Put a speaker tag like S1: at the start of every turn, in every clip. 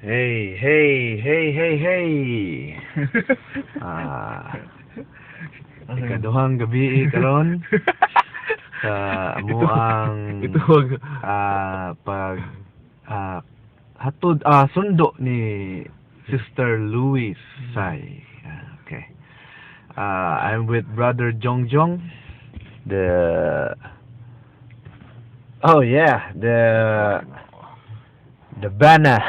S1: Hey, hey, hey, hey, hey. Ah, ikaduhang gabi karon sa amuang
S2: Ito wag.
S1: pag hatod sundo ni Sister Louis Sai. Okay. I'm with Brother Jong Jong. Oh yeah, the Bana.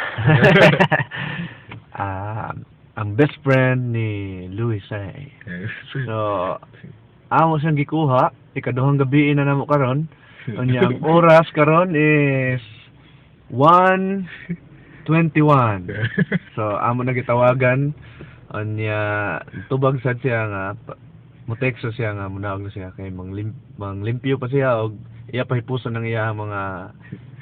S1: Ang best friend ni Louis Sai. So, amo siyang gikuha, ikaduhang gabi na namo karon. Unya ang oras karon is 1:21. So, amo na gitawagan. Unya tubag sad siya nga mo-text siya nga munawag na siya kay manglimpyo pa siya og iya pa hipuson ng iya mga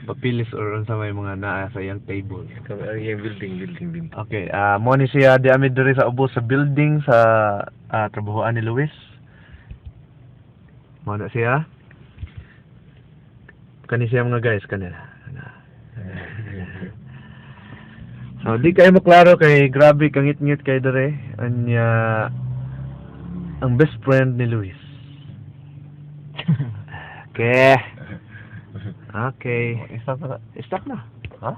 S1: papilis or unsa may mga naa sa iyang table.
S2: Yung building.
S1: Okay, mo ni siya di ami diri sa ubos sa building sa trabahoan ni Luis. Mo na siya. Kani siya mga guys kanila. So di kayo maklaro kay grabe kangit-ngit kay dere anya ang best friend ni Luis. Okay. Okay. Stop na. Ha?